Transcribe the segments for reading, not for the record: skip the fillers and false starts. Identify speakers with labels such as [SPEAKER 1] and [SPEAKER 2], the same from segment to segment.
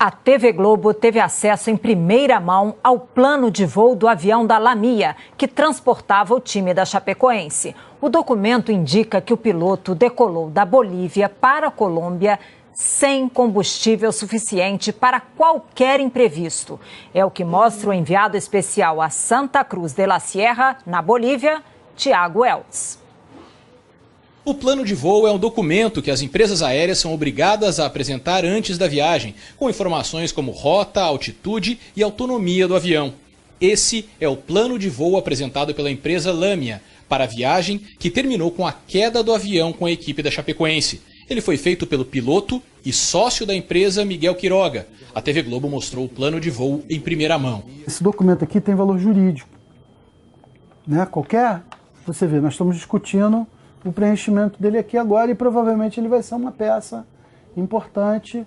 [SPEAKER 1] A TV Globo teve acesso em primeira mão ao plano de voo do avião da Lamia, que transportava o time da Chapecoense. O documento indica que o piloto decolou da Bolívia para a Colômbia sem combustível suficiente para qualquer imprevisto. É o que mostra o enviado especial a Santa Cruz de la Sierra, na Bolívia, Tiago Eltz.
[SPEAKER 2] O plano de voo é um documento que as empresas aéreas são obrigadas a apresentar antes da viagem, com informações como rota, altitude e autonomia do avião. Esse é o plano de voo apresentado pela empresa Lamia para a viagem que terminou com a queda do avião com a equipe da Chapecoense. Ele foi feito pelo piloto e sócio da empresa Miguel Quiroga. A TV Globo mostrou o plano de voo em primeira mão.
[SPEAKER 3] Esse documento aqui tem valor jurídico, né? Você vê, nós estamos discutindo o preenchimento dele aqui agora e provavelmente ele vai ser uma peça importante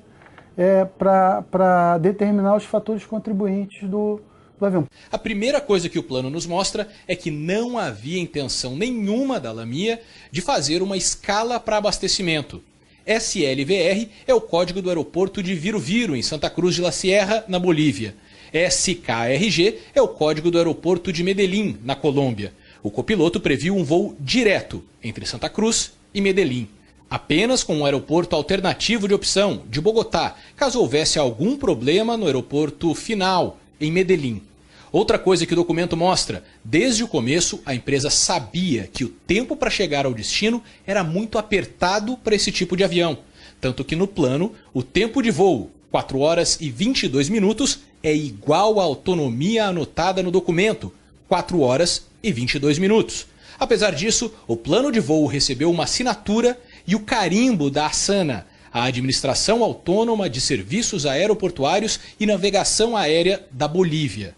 [SPEAKER 3] para determinar os fatores contribuintes do avião.
[SPEAKER 2] A primeira coisa que o plano nos mostra é que não havia intenção nenhuma da Lamia de fazer uma escala para abastecimento. SLVR é o código do aeroporto de Viru-Viru, em Santa Cruz de la Sierra, na Bolívia. SKRG é o código do aeroporto de Medellín, na Colômbia. O copiloto previu um voo direto entre Santa Cruz e Medellín, apenas com um aeroporto alternativo de opção, de Bogotá, caso houvesse algum problema no aeroporto final, em Medellín. Outra coisa que o documento mostra, desde o começo a empresa sabia que o tempo para chegar ao destino era muito apertado para esse tipo de avião. Tanto que no plano, o tempo de voo, 4 horas e 22 minutos, é igual à autonomia anotada no documento, 4 horas e 22 minutos. Apesar disso, o plano de voo recebeu uma assinatura e o carimbo da ASANA, a Administração Autônoma de Serviços Aeroportuários e Navegação Aérea da Bolívia.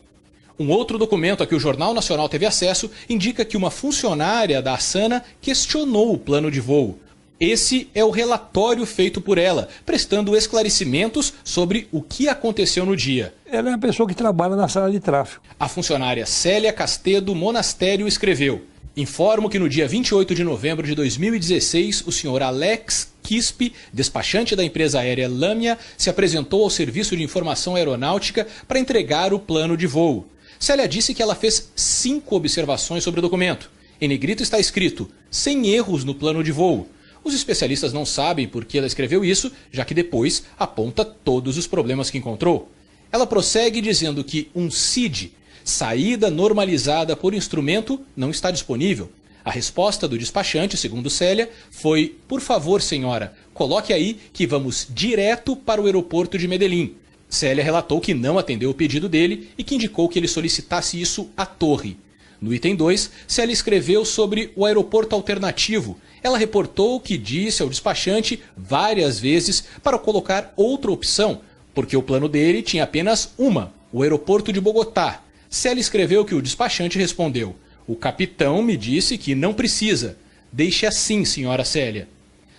[SPEAKER 2] Um outro documento a que o Jornal Nacional teve acesso indica que uma funcionária da ASANA questionou o plano de voo. Esse é o relatório feito por ela, prestando esclarecimentos sobre o que aconteceu no dia.
[SPEAKER 4] Ela é uma pessoa que trabalha na sala de tráfego.
[SPEAKER 2] A funcionária Célia Castedo Monastério escreveu: informo que no dia 28 de novembro de 2016, o senhor Alex Quispe, despachante da empresa aérea Lamia, se apresentou ao Serviço de Informação Aeronáutica para entregar o plano de voo. Célia disse que ela fez 5 observações sobre o documento. Em negrito está escrito, sem erros no plano de voo. Os especialistas não sabem por que ela escreveu isso, já que depois aponta todos os problemas que encontrou. Ela prossegue dizendo que um SID, saída normalizada por instrumento, não está disponível. A resposta do despachante, segundo Célia, foi: por favor, senhora, coloque aí que vamos direto para o aeroporto de Medellín. Célia relatou que não atendeu o pedido dele e que indicou que ele solicitasse isso à torre. No item 2, Célia escreveu sobre o aeroporto alternativo. Ela reportou que disse ao despachante várias vezes para colocar outra opção, porque o plano dele tinha apenas uma, o aeroporto de Bogotá. Célia escreveu que o despachante respondeu: o capitão me disse que não precisa. Deixe assim, senhora Célia.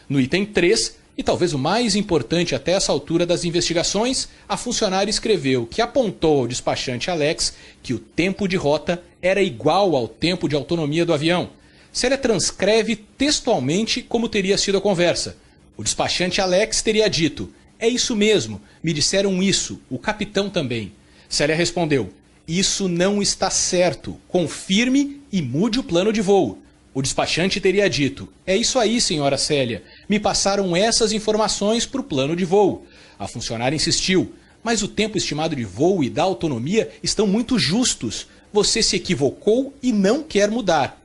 [SPEAKER 2] No item 3, e talvez o mais importante até essa altura das investigações, a funcionária escreveu que apontou ao despachante Alex que o tempo de rota era igual ao tempo de autonomia do avião. Célia transcreve textualmente como teria sido a conversa. O despachante Alex teria dito: é isso mesmo, me disseram isso, o capitão também. Célia respondeu: isso não está certo, confirme e mude o plano de voo. O despachante teria dito: é isso aí, senhora Célia, me passaram essas informações para o plano de voo. A funcionária insistiu: mas o tempo estimado de voo e da autonomia estão muito justos. Você se equivocou e não quer mudar.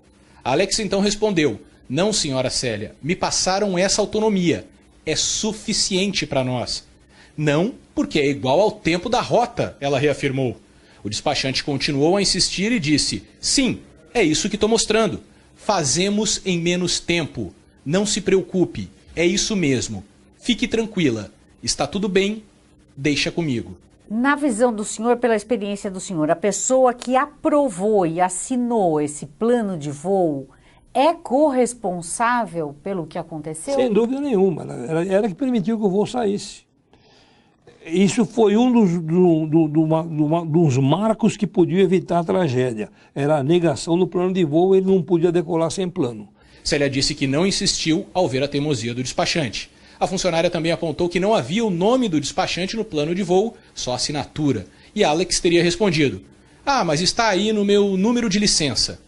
[SPEAKER 2] Alex então respondeu: não, senhora Célia, me passaram essa autonomia. É suficiente para nós. Não, porque é igual ao tempo da rota, ela reafirmou. O despachante continuou a insistir e disse: sim, é isso que estou mostrando. Fazemos em menos tempo. Não se preocupe, é isso mesmo. Fique tranquila, está tudo bem, deixa comigo.
[SPEAKER 5] Na visão do senhor, pela experiência do senhor, a pessoa que aprovou e assinou esse plano de voo é corresponsável pelo que aconteceu?
[SPEAKER 4] Sem dúvida nenhuma, ela que permitiu que o voo saísse. Isso foi um dos marcos que podia evitar a tragédia. Era a negação do plano de voo, ele não podia decolar sem plano.
[SPEAKER 2] Célia disse que não insistiu ao ver a teimosia do despachante. A funcionária também apontou que não havia o nome do despachante no plano de voo, só assinatura. E Alex teria respondido: "Ah, mas está aí no meu número de licença."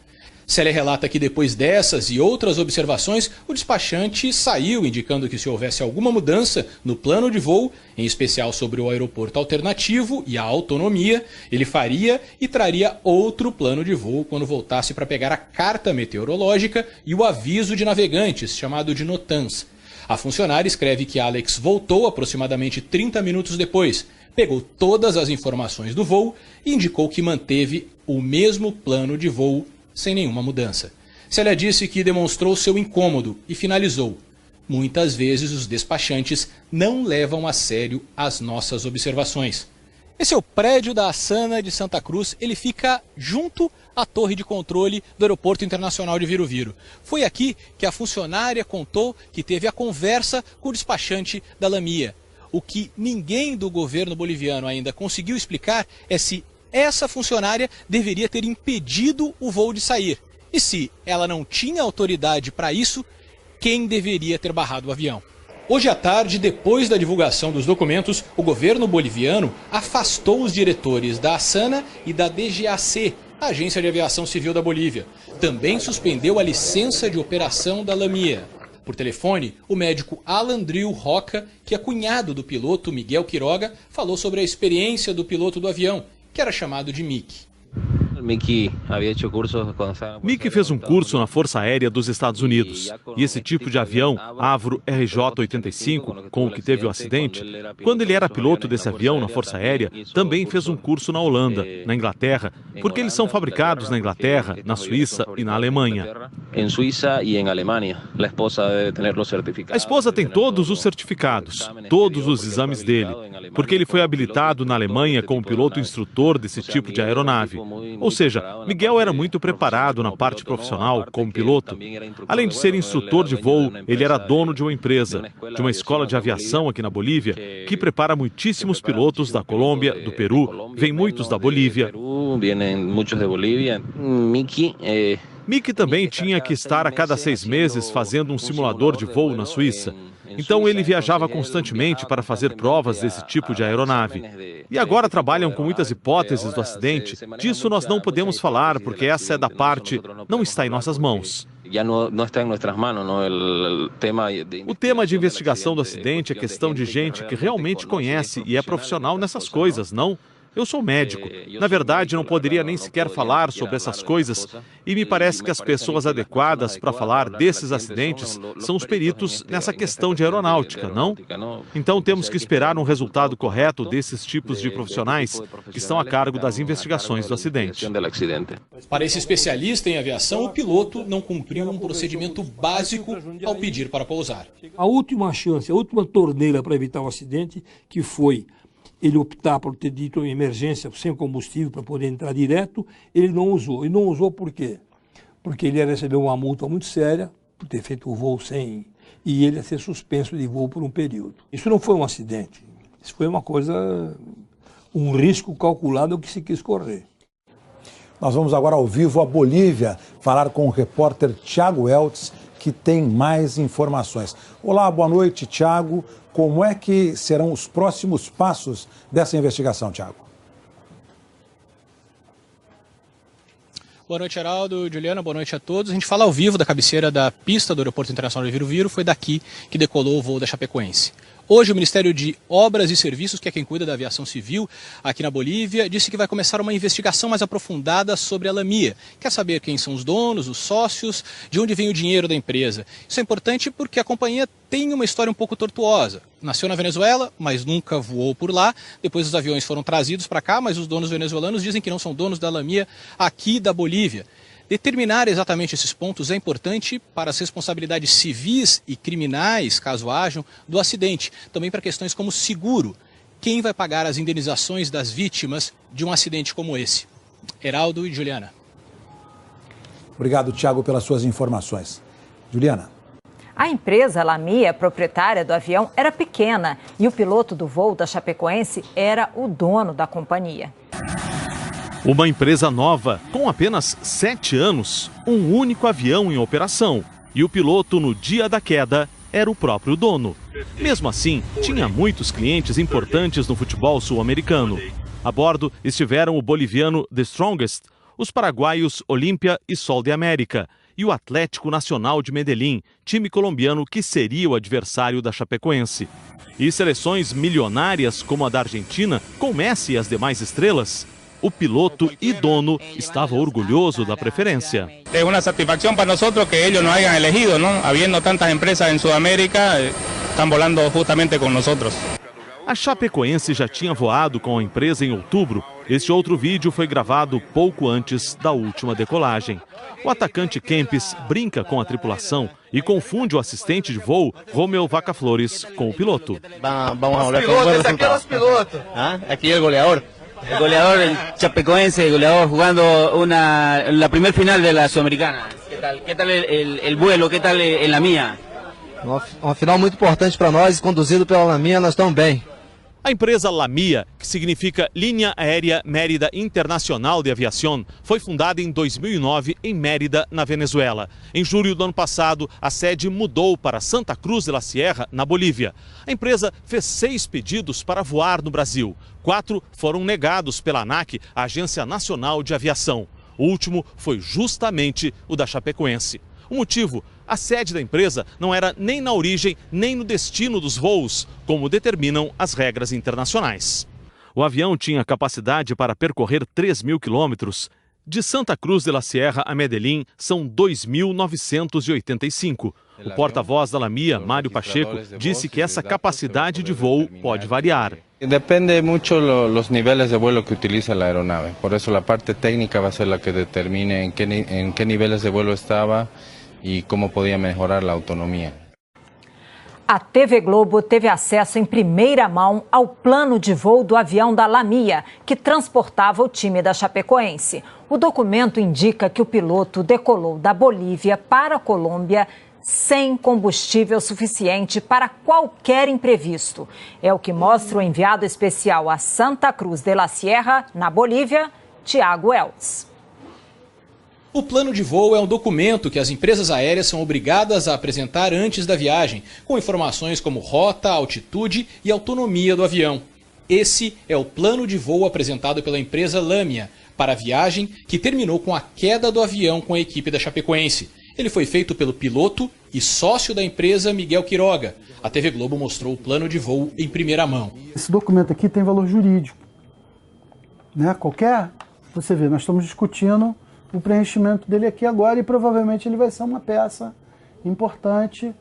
[SPEAKER 2] Célia relata que depois dessas e outras observações, o despachante saiu, indicando que se houvesse alguma mudança no plano de voo, em especial sobre o aeroporto alternativo e a autonomia, ele faria e traria outro plano de voo quando voltasse para pegar a carta meteorológica e o aviso de navegantes, chamado de NOTAMs. A funcionária escreve que Alex voltou aproximadamente 30 minutos depois, pegou todas as informações do voo e indicou que manteve o mesmo plano de voo sem nenhuma mudança. Célia disse que demonstrou seu incômodo e finalizou: "Muitas vezes os despachantes não levam a sério as nossas observações." Esse é o prédio da Asana de Santa Cruz, ele fica junto à torre de controle do Aeroporto Internacional de Viru-Viru. Foi aqui que a funcionária contou que teve a conversa com o despachante da Lamia. O que ninguém do governo boliviano ainda conseguiu explicar é se essa funcionária deveria ter impedido o voo de sair. E se ela não tinha autoridade para isso, quem deveria ter barrado o avião? Hoje à tarde, depois da divulgação dos documentos, o governo boliviano afastou os diretores da Asana e da DGAC, a Agência de Aviação Civil da Bolívia. Também suspendeu a licença de operação da Lamia. Por telefone, o médico Alan Drill Roca, que é cunhado do piloto Miguel Quiroga, falou sobre a experiência do piloto do avião, que era chamado de Mickey.
[SPEAKER 6] Mickey fez um curso na Força Aérea dos Estados Unidos. E esse tipo de avião, Avro RJ-85, com o que teve o acidente, quando ele era piloto desse avião na Força Aérea, também fez um curso na Holanda, na Inglaterra, porque eles são fabricados na Inglaterra, na Suíça e na Alemanha. A esposa tem todos os certificados, todos os exames dele, porque ele foi habilitado na Alemanha como piloto instrutor desse tipo de aeronave. Ou seja, Miguel era muito preparado na parte profissional como piloto. Além de ser instrutor de voo, ele era dono de uma empresa, de uma escola de aviação aqui na Bolívia, que prepara muitíssimos pilotos da Colômbia, do Peru, vem muitos da Bolívia. Mickey também tinha que estar a cada 6 meses fazendo um simulador de voo na Suíça. Então ele viajava constantemente para fazer provas desse tipo de aeronave. E agora trabalham com muitas hipóteses do acidente. Disso nós não podemos falar, porque essa é da parte, não está em nossas mãos. O tema de investigação do acidente é questão de gente que realmente conhece e é profissional nessas coisas, não? Eu sou médico. Na verdade, não poderia nem sequer falar sobre essas coisas e me parece que as pessoas adequadas para falar desses acidentes são os peritos nessa questão de aeronáutica, não? Então temos que esperar um resultado correto desses tipos de profissionais que estão a cargo das investigações do acidente.
[SPEAKER 2] Para esse especialista em aviação, o piloto não cumpriu um procedimento básico ao pedir para pousar.
[SPEAKER 4] A última chance, a última torneira para evitar o acidente, que foi ele optar por ter dito em emergência sem combustível para poder entrar direto, ele não usou. E não usou por quê? Porque ele ia receber uma multa muito séria por ter feito o voo sem... E ele ia ser suspenso de voo por um período. Isso não foi um acidente. Isso foi uma coisa... um risco calculado que se quis correr.
[SPEAKER 7] Nós vamos agora ao vivo à Bolívia falar com o repórter Tiago Eltz, que tem mais informações. Olá, boa noite, Tiago. Como é que serão os próximos passos dessa investigação, Tiago?
[SPEAKER 2] Boa noite, Heraldo, Juliana, boa noite a todos. A gente fala ao vivo da cabeceira da pista do Aeroporto Internacional de Viru-Viru. Foi daqui que decolou o voo da Chapecoense. Hoje, o Ministério de Obras e Serviços, que é quem cuida da aviação civil aqui na Bolívia, disse que vai começar uma investigação mais aprofundada sobre a Lamia. Quer saber quem são os donos, os sócios, de onde vem o dinheiro da empresa. Isso é importante porque a companhia tem uma história um pouco tortuosa. Nasceu na Venezuela, mas nunca voou por lá. Depois os aviões foram trazidos para cá, mas os donos venezuelanos dizem que não são donos da Lamia aqui da Bolívia. Determinar exatamente esses pontos é importante para as responsabilidades civis e criminais, caso hajam, do acidente. Também para questões como seguro. Quem vai pagar as indenizações das vítimas de um acidente como esse? Heraldo e Juliana.
[SPEAKER 7] Obrigado, Tiago, pelas suas informações. Juliana.
[SPEAKER 1] A empresa Lamia, proprietária do avião, era pequena e o piloto do voo da Chapecoense era o dono da companhia.
[SPEAKER 8] Uma empresa nova, com apenas 7 anos, um único avião em operação. E o piloto, no dia da queda,
[SPEAKER 6] era o próprio dono. Mesmo assim, tinha muitos clientes importantes no futebol sul-americano. A bordo estiveram o boliviano The Strongest, os paraguaios Olímpia e Sol de América e o Atlético Nacional de Medellín, time colombiano que seria o adversário da Chapecoense. E seleções milionárias como a da Argentina, com Messi e as demais estrelas, o piloto e dono estava orgulhoso da preferência.
[SPEAKER 9] É uma satisfação para nós que eles não hayan elegido, não? Havendo tantas empresas em Sudamérica, estão volando justamente com nós.
[SPEAKER 6] A Chapecoense já tinha voado com a empresa em outubro. Este outro vídeo foi gravado pouco antes da última decolagem. O atacante Kempes brinca com a tripulação e confunde o assistente de voo, Romeu Vaca Flores, com o piloto.
[SPEAKER 10] Vamos a volver con buen resultado. Aquí el goleador. El goleador, el Chapecoense, el goleador jugando la primer final de la Sudamericana. ¿Qué tal el vuelo? ¿Qué tal en la mía?
[SPEAKER 11] Uma final muito importante para nós, conduzido pela Lamia, nós estamos bem.
[SPEAKER 6] A empresa Lamia, que significa Linha Aérea Mérida Internacional de Aviação, foi fundada em 2009 em Mérida, na Venezuela. Em julho do ano passado, a sede mudou para Santa Cruz de la Sierra, na Bolívia. A empresa fez 6 pedidos para voar no Brasil. 4 foram negados pela ANAC, a Agência Nacional de Aviação. O último foi justamente o da Chapecoense. O motivo? A sede da empresa não era nem na origem nem no destino dos voos, como determinam as regras internacionais. O avião tinha capacidade para percorrer 3.000 quilômetros. De Santa Cruz de la Sierra a Medellín são 2.985. O porta-voz da Lamia, Mário Pacheco, disse que essa capacidade de voo pode variar.
[SPEAKER 12] Depende muito dos níveis de voo que utiliza a aeronave. Por isso, a parte técnica vai ser a que determine em que níveis de voo estava e como podia melhorar a autonomia.
[SPEAKER 1] A TV Globo teve acesso em primeira mão ao plano de voo do avião da Lamia, que transportava o time da Chapecoense. O documento indica que o piloto decolou da Bolívia para a Colômbia sem combustível suficiente para qualquer imprevisto. É o que mostra o enviado especial a Santa Cruz de la Sierra, na Bolívia, Tiago Weltz.
[SPEAKER 2] O plano de voo é um documento que as empresas aéreas são obrigadas a apresentar antes da viagem, com informações como rota, altitude e autonomia do avião. Esse é o plano de voo apresentado pela empresa Lamia para a viagem que terminou com a queda do avião com a equipe da Chapecoense. Ele foi feito pelo piloto e sócio da empresa Miguel Quiroga. A TV Globo mostrou o plano de voo em primeira mão.
[SPEAKER 3] Esse documento aqui tem valor jurídico, né? Você vê, nós estamos discutindo o preenchimento dele aqui agora e provavelmente ele vai ser uma peça importante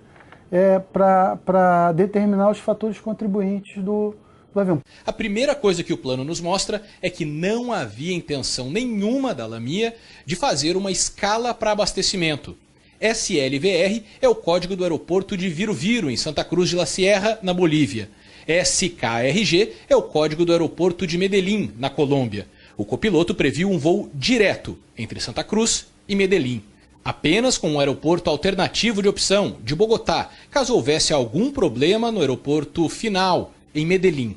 [SPEAKER 3] para determinar os fatores contribuintes do avião.
[SPEAKER 2] A primeira coisa que o plano nos mostra é que não havia intenção nenhuma da Lamia de fazer uma escala para abastecimento. SLVR é o código do aeroporto de Viru Viru, em Santa Cruz de la Sierra, na Bolívia. SKRG é o código do aeroporto de Medellín, na Colômbia. O copiloto previu um voo direto entre Santa Cruz e Medellín, apenas com um aeroporto alternativo de opção, de Bogotá, caso houvesse algum problema no aeroporto final, em Medellín.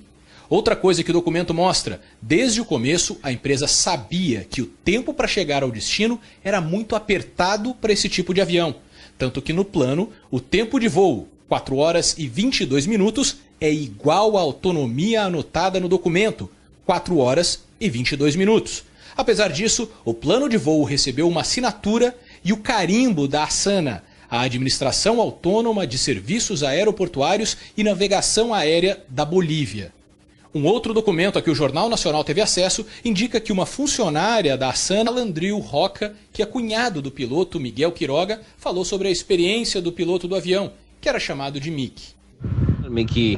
[SPEAKER 2] Outra coisa que o documento mostra, desde o começo a empresa sabia que o tempo para chegar ao destino era muito apertado para esse tipo de avião. Tanto que no plano, o tempo de voo, 4 horas e 22 minutos, é igual à autonomia anotada no documento, 4 horas e 22 minutos. Apesar disso, o plano de voo recebeu uma assinatura e o carimbo da ASANA, a Administração Autônoma de Serviços Aeroportuários e Navegação Aérea da Bolívia. Um outro documento a que o Jornal Nacional teve acesso indica que uma funcionária da ASANA, Landril Roca, que é cunhado do piloto Miguel Quiroga, falou sobre a experiência do piloto do avião, que era chamado de Mickey.
[SPEAKER 8] Mickey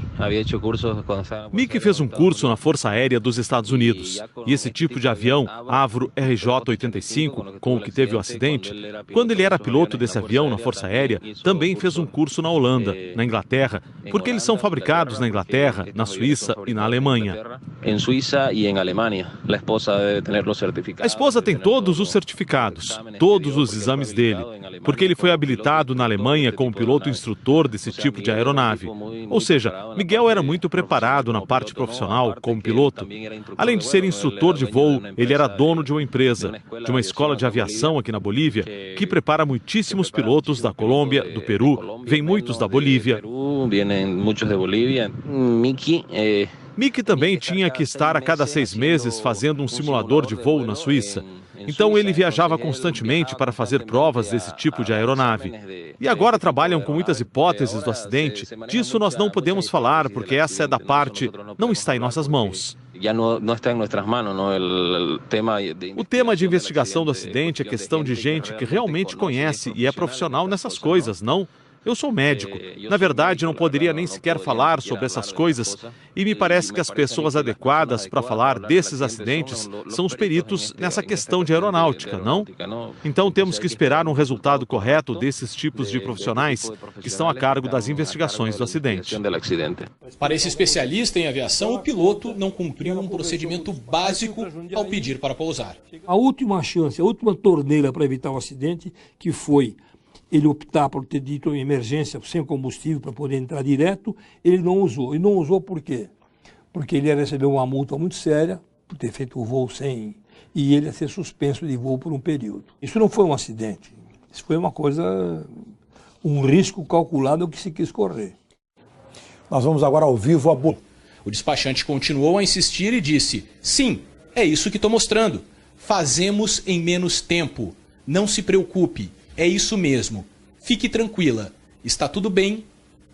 [SPEAKER 8] fez um curso na Força Aérea dos Estados Unidos. E esse tipo de avião, Avro RJ-85, com o que teve o acidente, quando ele era piloto desse avião na Força Aérea, também fez um curso na Holanda, na Inglaterra, porque eles são fabricados na Inglaterra, na Suíça e na Alemanha. A esposa tem todos os certificados, todos os exames dele, porque ele foi habilitado na Alemanha como piloto instrutor desse tipo de aeronave. Ou
[SPEAKER 6] Ou seja, Miguel era muito preparado na parte profissional como piloto. Além de ser instrutor de voo, ele era dono de uma empresa, de uma escola de aviação aqui na Bolívia, que prepara muitíssimos pilotos da Colômbia, do Peru, vem muitos da Bolívia. Mickey também tinha que estar a cada 6 meses fazendo um simulador de voo na Suíça. Então ele viajava constantemente para fazer provas desse tipo de aeronave. E agora trabalham com muitas hipóteses do acidente. Disso nós não podemos falar, porque essa é da parte, não está em nossas mãos. O tema de investigação do acidente é questão de gente que realmente conhece e é profissional nessas coisas, não? Eu sou médico. Na verdade, não poderia nem sequer falar sobre essas coisas e me parece que as pessoas adequadas para falar desses acidentes são os peritos nessa questão de aeronáutica, não? Então temos que esperar um resultado correto desses tipos de profissionais que estão a cargo das investigações do acidente.
[SPEAKER 2] Para esse especialista em aviação, o piloto não cumpriu um procedimento básico ao pedir para pousar.
[SPEAKER 4] A última chance, a última torneira para evitar o acidente, que foi ele optar por ter dito em emergência sem combustível para poder entrar direto, ele não usou. E não usou por quê? Porque ele ia receber uma multa muito séria por ter feito o voo sem... E ele ia ser suspenso de voo por um período. Isso não foi um acidente. Isso foi uma coisa... um risco calculado que se quis correr.
[SPEAKER 7] Nós vamos agora ao vivo a...
[SPEAKER 2] O despachante continuou a insistir e disse: sim, é isso que estou mostrando. Fazemos em menos tempo. Não se preocupe. É isso mesmo. Fique tranquila. Está tudo bem.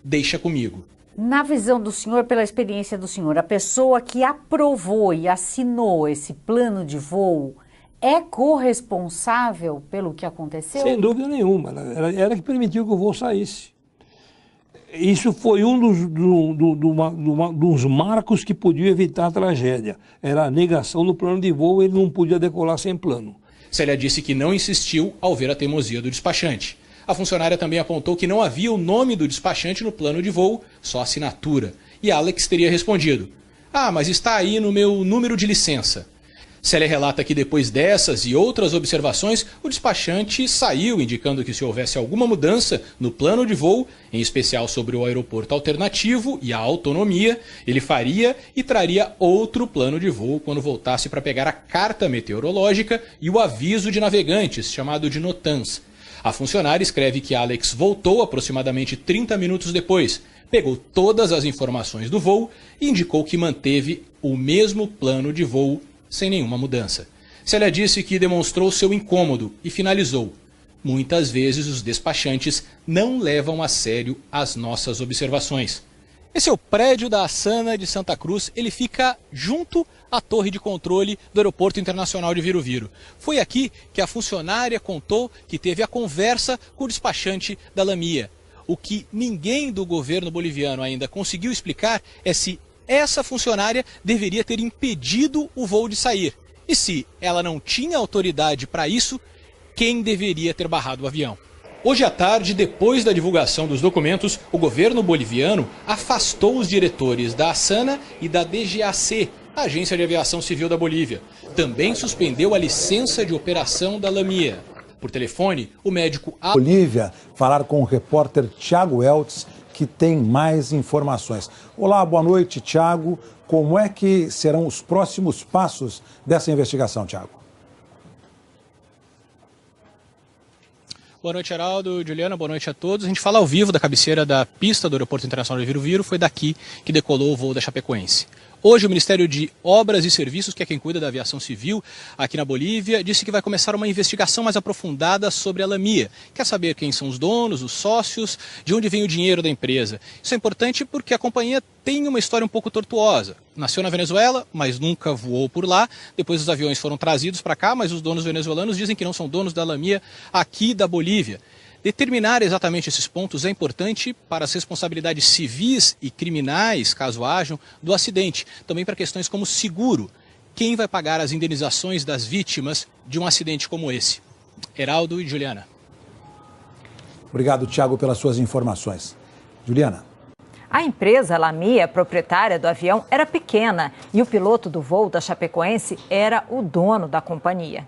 [SPEAKER 2] Deixa comigo.
[SPEAKER 5] Na visão do senhor, pela experiência do senhor, a pessoa que aprovou e assinou esse plano de voo é corresponsável pelo que aconteceu?
[SPEAKER 4] Sem dúvida nenhuma. Ela que permitiu que o voo saísse. Isso foi um dos marcos que podia evitar a tragédia. Era a negação do plano de voo, ele não podia decolar sem plano.
[SPEAKER 2] Célia disse que não insistiu ao ver a teimosia do despachante. A funcionária também apontou que não havia o nome do despachante no plano de voo, só assinatura. E Alex teria respondido: ah, mas está aí no meu número de licença. Célia relata que depois dessas e outras observações, o despachante saiu, indicando que se houvesse alguma mudança no plano de voo, em especial sobre o aeroporto alternativo e a autonomia, ele faria e traria outro plano de voo quando voltasse para pegar a carta meteorológica e o aviso de navegantes, chamado de NOTAMs. A funcionária escreve que Alex voltou aproximadamente 30 minutos depois, pegou todas as informações do voo e indicou que manteve o mesmo plano de voo sem nenhuma mudança. Célia disse que demonstrou seu incômodo e finalizou: muitas vezes os despachantes não levam a sério as nossas observações. Esse é o prédio da ASANA de Santa Cruz, ele fica junto à torre de controle do Aeroporto Internacional de Viru-Viru. Foi aqui que a funcionária contou que teve a conversa com o despachante da Lamia. O que ninguém do governo boliviano ainda conseguiu explicar é se essa funcionária deveria ter impedido o voo de sair. E se ela não tinha autoridade para isso, quem deveria ter barrado o avião? Hoje à tarde, depois da divulgação dos documentos, o governo boliviano afastou os diretores da ASANA e da DGAC, a Agência de Aviação Civil da Bolívia. Também suspendeu a licença de operação da Lamia. Por telefone, o médico...
[SPEAKER 7] Bolívia, falar com o repórter Thiago Eltz, que tem mais informações. Olá, boa noite, Thiago. Como é que serão os próximos passos dessa investigação, Thiago?
[SPEAKER 2] Boa noite, Heraldo, Juliana, boa noite a todos. A gente fala ao vivo da cabeceira da pista do Aeroporto Internacional de Viru-Viru. Foi daqui que decolou o voo da Chapecoense. Hoje, o Ministério de Obras e Serviços, que é quem cuida da aviação civil aqui na Bolívia, disse que vai começar uma investigação mais aprofundada sobre a Lamia. Quer saber quem são os donos, os sócios, de onde vem o dinheiro da empresa. Isso é importante porque a companhia tem uma história um pouco tortuosa. Nasceu na Venezuela, mas nunca voou por lá. Depois os aviões foram trazidos para cá, mas os donos venezuelanos dizem que não são donos da Lamia aqui da Bolívia. Determinar exatamente esses pontos é importante para as responsabilidades civis e criminais, caso hajam, do acidente. Também para questões como seguro. Quem vai pagar as indenizações das vítimas de um acidente como esse? Heraldo e Juliana.
[SPEAKER 7] Obrigado, Thiago, pelas suas informações. Juliana.
[SPEAKER 1] A empresa Lamia, proprietária do avião, era pequena e o piloto do voo da Chapecoense era o dono da companhia.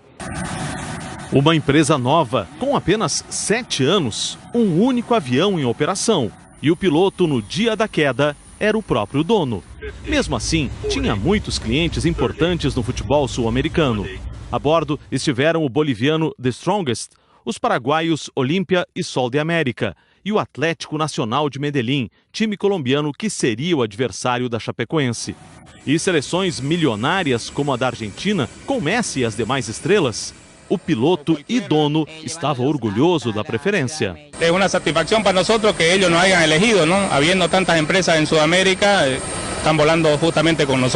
[SPEAKER 6] Uma empresa nova, com apenas 7 anos, um único avião em operação. E o piloto, no dia da queda, era o próprio dono. Mesmo assim, tinha muitos clientes importantes no futebol sul-americano. A bordo estiveram o boliviano The Strongest, os paraguaios Olímpia e Sol de América e o Atlético Nacional de Medellín, time colombiano que seria o adversário da Chapecoense. E seleções milionárias como a da Argentina, com Messi e as demais estrelas, o piloto e dono estava orgulhoso da preferência.
[SPEAKER 9] É uma satisfação para nós que eles nos hayan elegido, não? Havendo tantas empresas em Sudamérica, estão volando justamente com nós.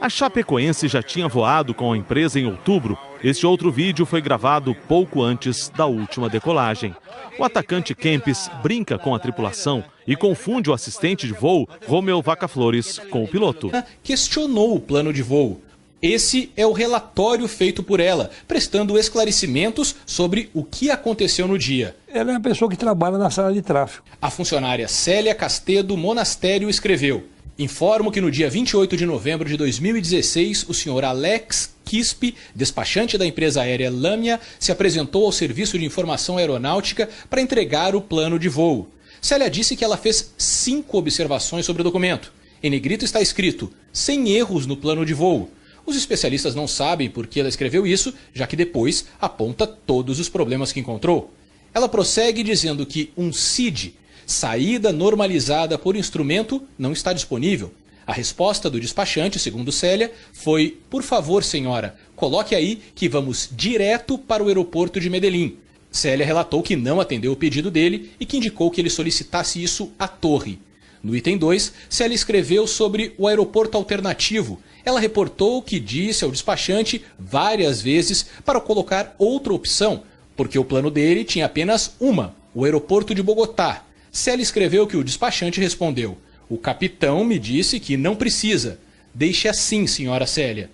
[SPEAKER 6] A Chapecoense já tinha voado com a empresa em outubro. Este outro vídeo foi gravado pouco antes da última decolagem. O atacante Kempes brinca com a tripulação e confunde o assistente de voo, Romeu Vaca Flores, com o piloto.
[SPEAKER 2] Questionou o plano de voo. Esse é o relatório feito por ela, prestando esclarecimentos sobre o que aconteceu no dia.
[SPEAKER 4] Ela é uma pessoa que trabalha na sala de tráfego.
[SPEAKER 2] A funcionária Célia Castedo Monastério escreveu: informo que no dia 28 de novembro de 2016, o senhor Alex Quispe, despachante da empresa aérea Lamia, se apresentou ao Serviço de Informação Aeronáutica para entregar o plano de voo. Célia disse que ela fez 5 observações sobre o documento. Em negrito está escrito, sem erros no plano de voo. Os especialistas não sabem por que ela escreveu isso, já que depois aponta todos os problemas que encontrou. Ela prossegue dizendo que um SID, saída normalizada por instrumento, não está disponível. A resposta do despachante, segundo Célia, foi: por favor, senhora, coloque aí que vamos direto para o aeroporto de Medellín. Célia relatou que não atendeu o pedido dele e que indicou que ele solicitasse isso à torre. No item 2, Célia escreveu sobre o aeroporto alternativo. Ela reportou que disse ao despachante várias vezes para colocar outra opção, porque o plano dele tinha apenas uma, o aeroporto de Bogotá. Célia escreveu que o despachante respondeu: o capitão me disse que não precisa. Deixe assim, senhora Célia.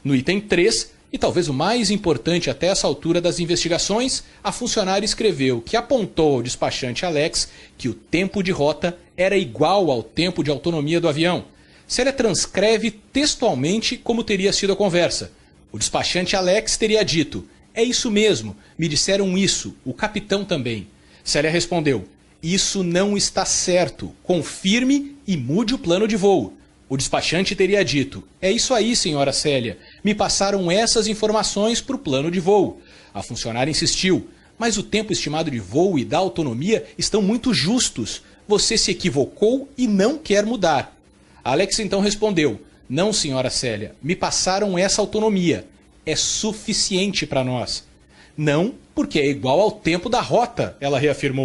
[SPEAKER 2] No item 3, e talvez o mais importante até essa altura das investigações, a funcionária escreveu que apontou ao despachante Alex que o tempo de rota era igual ao tempo de autonomia do avião. Célia transcreve textualmente como teria sido a conversa. O despachante Alex teria dito: é isso mesmo, me disseram isso, o capitão também. Célia respondeu: isso não está certo, confirme e mude o plano de voo. O despachante teria dito: é isso aí, senhora Célia, me passaram essas informações para o plano de voo. A funcionária insistiu: mas o tempo estimado de voo e da autonomia estão muito justos. Você se equivocou e não quer mudar. Alex então respondeu: não, senhora Célia, me passaram essa autonomia. É suficiente para nós. Não, porque é igual ao tempo da rota, ela reafirmou.